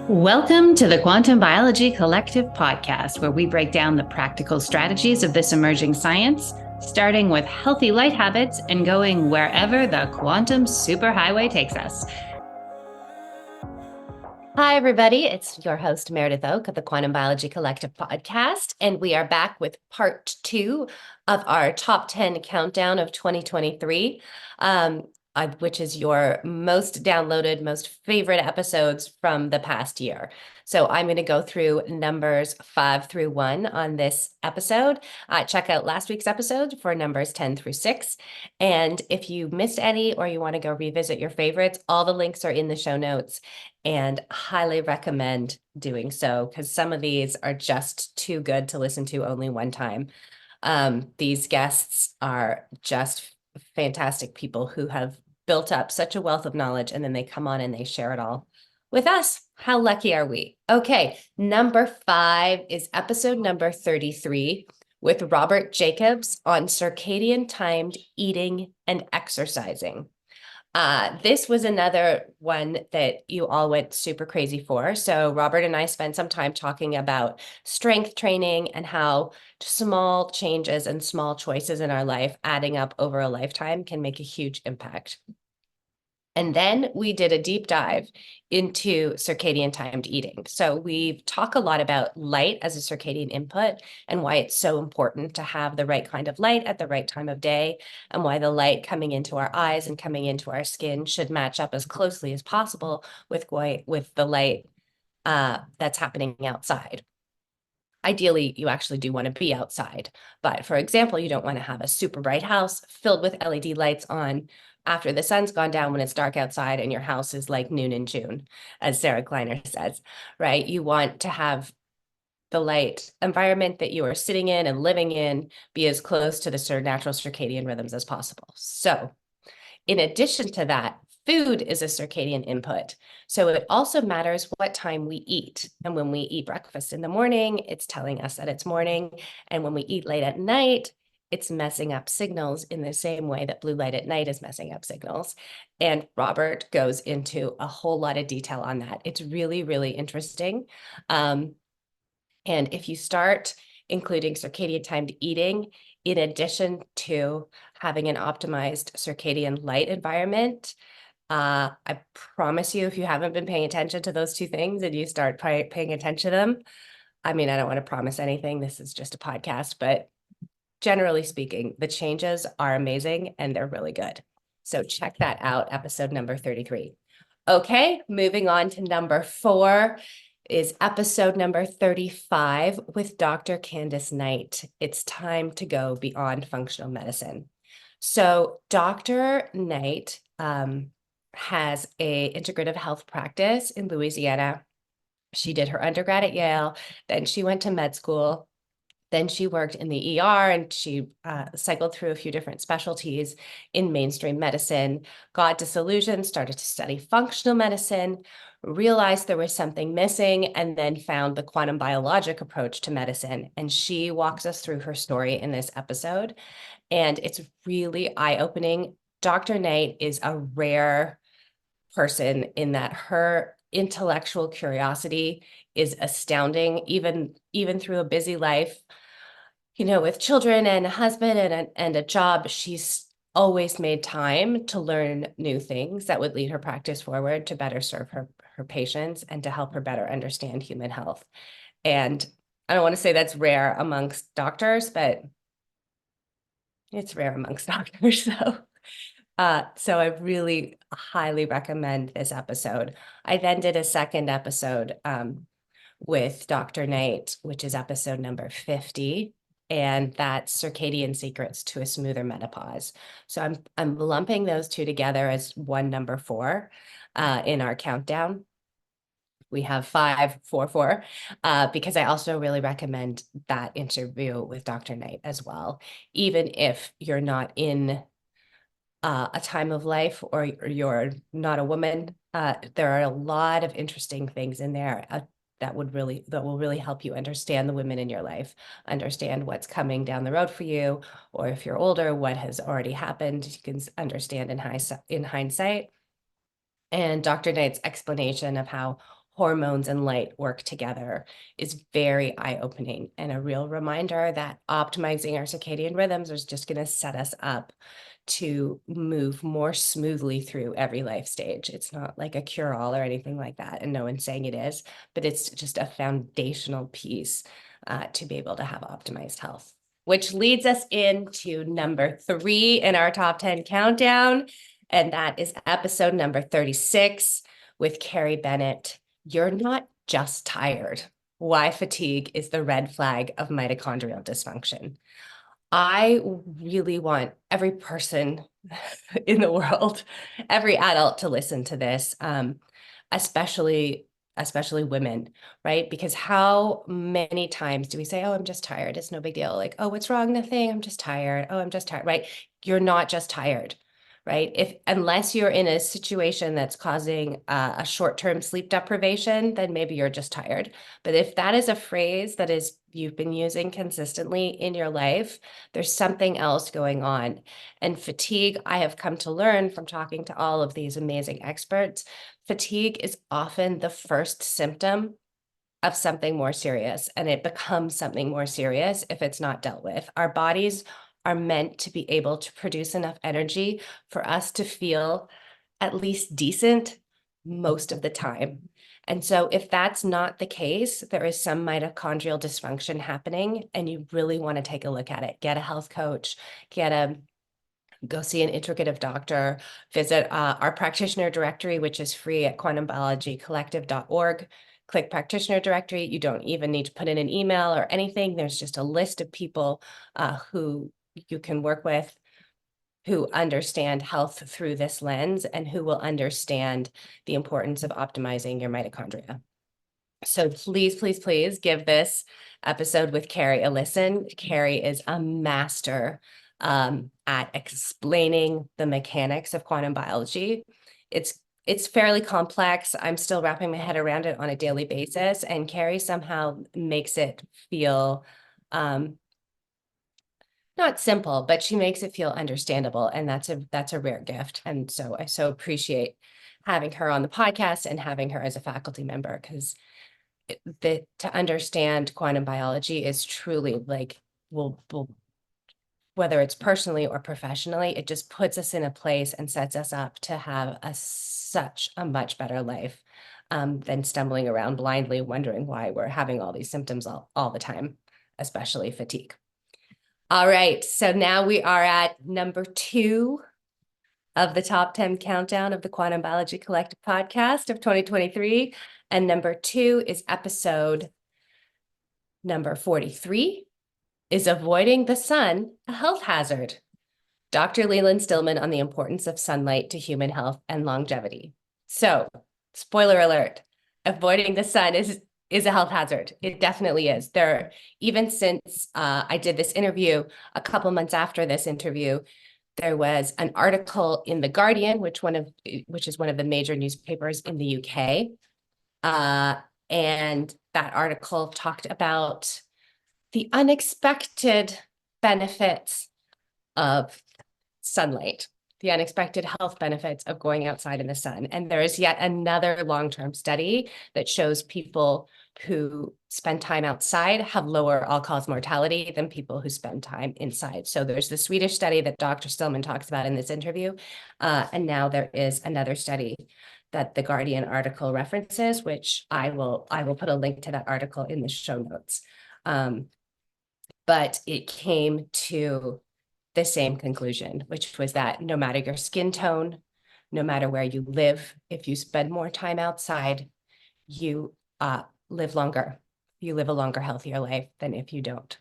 Welcome to the Quantum Biology Collective podcast, where we break down the practical strategies of this emerging science, starting with healthy light habits and going wherever the quantum superhighway takes us. Hi, everybody. It's your host, Meredith Oak of the Quantum Biology Collective podcast, and we are back with part 2 of our top 10 countdown of 2023, which is your most downloaded, most favorite episodes from the past year. So I'm going to go through numbers 5 through 1 on this episode. Check out last week's episode for numbers 10 through 6. And if you missed any or you want to go revisit your favorites, all the links are in the show notes. And highly recommend doing so because some of these are just too good to listen to only one time. These guests are just fantastic people who have built up such a wealth of knowledge, and then they come on and they share it all with us. How lucky are we? Okay, number 5 is episode number 33 with Robert Jacobs on circadian timed eating and exercising. This was another one that you all went super crazy for. So Robert and I spent some time talking about strength training and how small changes and small choices in our life adding up over a lifetime can make a huge impact. And then we did a deep dive into circadian timed eating. So we talk a lot about light as a circadian input and why it's so important to have the right kind of light at the right time of day, and why the light coming into our eyes and coming into our skin should match up as closely as possible with the light that's happening outside. Ideally, you actually do want to be outside. But for example, you don't want to have a super bright house filled with LED lights on after the sun's gone down when it's dark outside and your house is like noon in June, as Sarah Kleiner says, right? You want to have the light environment that you are sitting in and living in be as close to the natural circadian rhythms as possible. So in addition to that, food is a circadian input. So it also matters what time we eat. And when we eat breakfast in the morning, it's telling us that it's morning. And when we eat late at night, it's messing up signals in the same way that blue light at night is messing up signals. And Robert goes into a whole lot of detail on that. It's really, really interesting. And if you start including circadian timed eating, in addition to having an optimized circadian light environment, I promise you, if you haven't been paying attention to those two things and you start paying attention to them, I mean, I don't want to promise anything. This is just a podcast, but generally speaking, the changes are amazing and they're really good. So check that out, episode number 33. Okay, moving on to number 4 is episode number 35 with Dr. Candace Knight. It's time to go beyond functional medicine. So Dr. Knight has a integrative health practice in Louisiana. She did her undergrad at Yale, then she went to med school. Then she worked in the ER and she cycled through a few different specialties in mainstream medicine, got disillusioned, started to study functional medicine, realized there was something missing, and then found the quantum biologic approach to medicine. And she walks us through her story in this episode. And it's really eye-opening. Dr. Knight is a rare person in that her intellectual curiosity is astounding, even through a busy life, with children and a husband and a job. She's always made time to learn new things that would lead her practice forward to better serve her patients and to help her better understand human health. And I don't want to say that's rare amongst doctors, but it's rare amongst doctors. So I really highly recommend this episode. I then did a second episode with Dr. Knight, which is episode number 50, and that's Circadian Secrets to a Smoother Menopause. So I'm lumping those two together as one number 4 in our countdown. We have 5, 4, 4, because I also really recommend that interview with Dr. Knight as well, even if you're not in a time of life or you're not a woman. There are a lot of interesting things in there that will really help you understand the women in your life, understand what's coming down the road for you, or if you're older, what has already happened, you can understand in hindsight. And Dr. Knight's explanation of how hormones and light work together is very eye-opening, and a real reminder that optimizing our circadian rhythms is just going to set us up to move more smoothly through every life stage. It's not like a cure-all or anything like that, and no one's saying it is, but it's just a foundational piece to be able to have optimized health. Which leads us into number 3 in our top 10 countdown, and that is episode number 36 with Carrie Bennett. You're not just tired. Why fatigue is the red flag of mitochondrial dysfunction. I really want every person in the world, every adult to listen to this, especially women, right? Because how many times do we say, oh, I'm just tired. It's no big deal. Like, oh, what's wrong? Nothing. I'm just tired. Oh, I'm just tired, right? You're not just tired, right? Unless you're in a situation that's causing a short-term sleep deprivation, then maybe you're just tired. But if that is a phrase that you've been using consistently in your life, there's something else going on. And fatigue, I have come to learn from talking to all of these amazing experts, fatigue is often the first symptom of something more serious, and it becomes something more serious if it's not dealt with. Our bodies are meant to be able to produce enough energy for us to feel at least decent most of the time. And so if that's not the case, there is some mitochondrial dysfunction happening, and you really want to take a look at it. Get a health coach, go see an integrative doctor, visit our practitioner directory, which is free at quantumbiologycollective.org. Click practitioner directory. You don't even need to put in an email or anything. There's just a list of people who you can work with, who understand health through this lens and who will understand the importance of optimizing your mitochondria. So please, please, please give this episode with Carrie a listen. Carrie is a master at explaining the mechanics of quantum biology. It's fairly complex. I'm still wrapping my head around it on a daily basis, and Carrie somehow makes it feel not simple, but she makes it feel understandable, and that's a rare gift. And so I so appreciate having her on the podcast and having her as a faculty member, because to understand quantum biology is truly like, whether it's personally or professionally, it just puts us in a place and sets us up to have such a much better life than stumbling around blindly wondering why we're having all these symptoms all the time, especially fatigue. All right, so now we are at number 2 of the top 10 countdown of the Quantum Biology Collective podcast of 2023. And number 2 is episode number 43, is avoiding the sun a health hazard? Dr. Leland Stillman on the importance of sunlight to human health and longevity. So, spoiler alert, avoiding the sun is a health hazard. It definitely is. Even since I did this interview, a couple months after this interview, there was an article in The Guardian, which is one of the major newspapers in the UK. And that article talked about the unexpected benefits of sunlight, the unexpected health benefits of going outside in the sun. And there is yet another long-term study that shows people who spend time outside have lower all-cause mortality than people who spend time inside. So there's the Swedish study that Dr. Stillman talks about in this interview. And now there is another study that the Guardian article references, which I will put a link to that article in the show notes. But it came to the same conclusion, which was that no matter your skin tone, no matter where you live, if you spend more time outside, you live longer. You live a longer, healthier life than if you don't.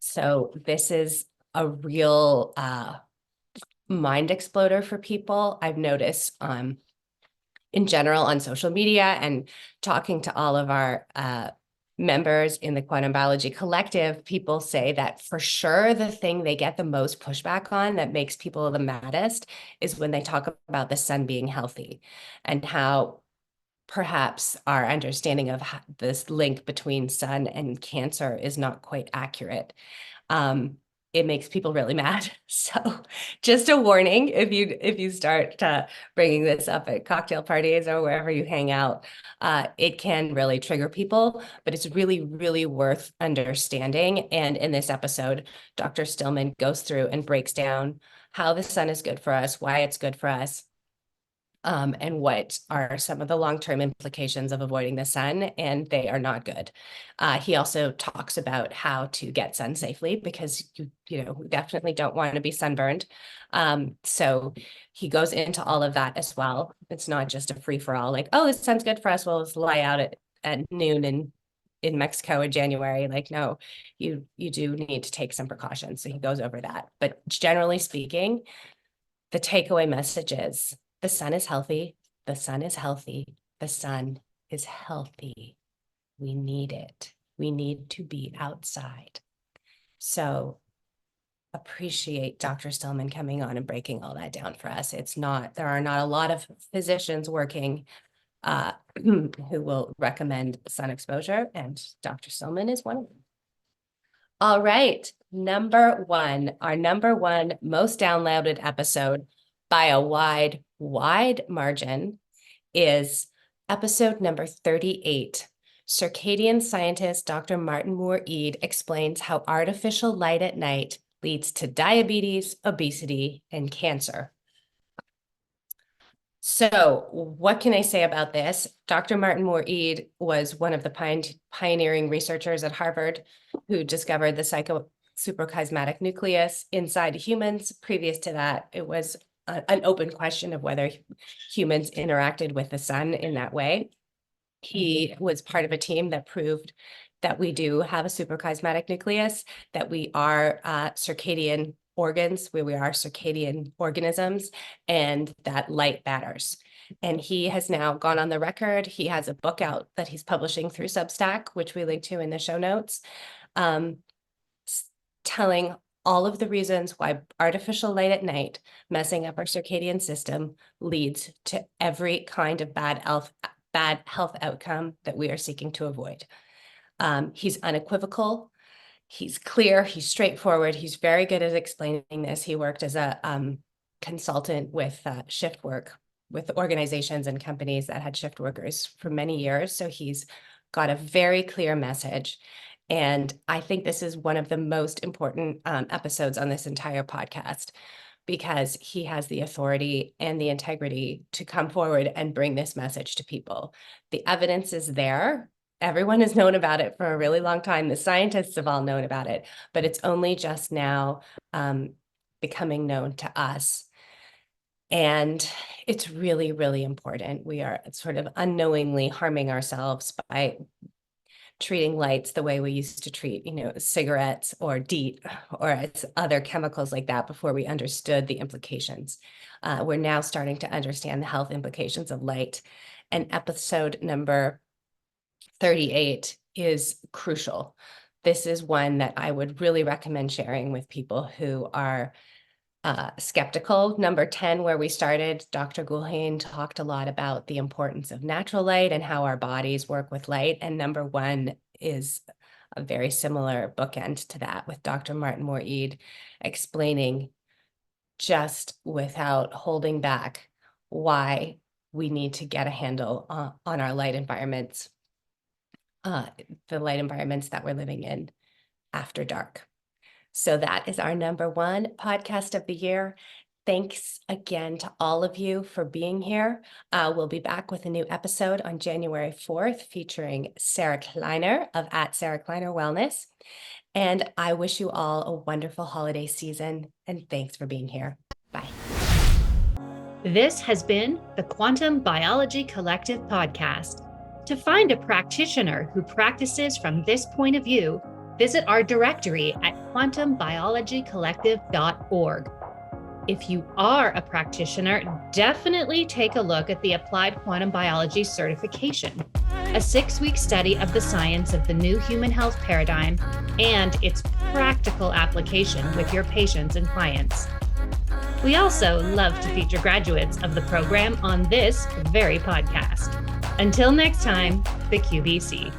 So this is a real mind exploder for people. I've noticed in general on social media and talking to all of our members in the Quantum Biology Collective, people say that for sure the thing they get the most pushback on that makes people the maddest is when they talk about the sun being healthy, and how perhaps our understanding of this link between sun and cancer is not quite accurate. it makes people really mad. So just a warning, if you start bringing this up at cocktail parties or wherever you hang out, it can really trigger people, but it's really, really worth understanding. And in this episode, Dr. Stillman goes through and breaks down how the sun is good for us, why it's good for us, and what are some of the long-term implications of avoiding the sun, and they are not good. He also talks about how to get sun safely, because we definitely don't want to be sunburned. So he goes into all of that as well. It's not just a free-for-all, like, oh, the sun's good for us, well, let's lie out at noon in Mexico in January. Like, no, you do need to take some precautions. So he goes over that. But generally speaking, the takeaway message is, the sun is healthy. The sun is healthy. The sun is healthy. We need it. We need to be outside. So appreciate Dr. Stillman coming on and breaking all that down for us. There are not a lot of physicians working who will recommend sun exposure, and Dr. Stillman is one of them. All right, our number one most downloaded episode by a wide margin is episode number 38. Circadian scientist Dr. Martin Moore-Ede explains how artificial light at night leads to diabetes, obesity, and cancer. So what can I say about this? Dr. Martin Moore-Ede was one of the pioneering researchers at Harvard who discovered the suprachiasmatic nucleus inside humans. Previous to that, it was an open question of whether humans interacted with the sun in that way. He was part of a team that proved that we do have a suprachiasmatic nucleus, that we are circadian organs, where we are circadian organisms, and that light matters. And he has now gone on the record. He has a book out that he's publishing through Substack, which we link to in the show notes, telling all of the reasons why artificial light at night, messing up our circadian system, leads to every kind of bad health outcome that we are seeking to avoid. He's unequivocal, he's clear, he's straightforward, he's very good at explaining this. He worked as a consultant with shift work with organizations and companies that had shift workers for many years. So he's got a very clear message. And I think this is one of the most important episodes on this entire podcast, because he has the authority and the integrity to come forward and bring this message to people. The evidence is there. Everyone has known about it for a really long time. The scientists have all known about it, but it's only just now becoming known to us. And it's really, really important. We are sort of unknowingly harming ourselves by treating lights the way we used to treat, cigarettes or DEET or other chemicals like that before we understood the implications. We're now starting to understand the health implications of light. And episode number 38 is crucial. This is one that I would really recommend sharing with people who are skeptical. Number 10, where we started, Dr. Gulhain talked a lot about the importance of natural light and how our bodies work with light. And number 1 is a very similar bookend to that, with Dr. Martin Moore-Ede explaining, just without holding back, why we need to get a handle on our light environments, the light environments that we're living in after dark. So that is our number 1 podcast of the year. Thanks again to all of you for being here. We'll be back with a new episode on January 4th featuring Sarah Kleiner of @Sarah Kleiner Wellness. And I wish you all a wonderful holiday season, and thanks for being here. Bye. This has been the Quantum Biology Collective podcast. To find a practitioner who practices from this point of view, visit our directory at quantumbiologycollective.org. If you are a practitioner, definitely take a look at the Applied Quantum Biology Certification, a 6-week study of the science of the new human health paradigm and its practical application with your patients and clients. We also love to feature graduates of the program on this very podcast. Until next time, the QBC.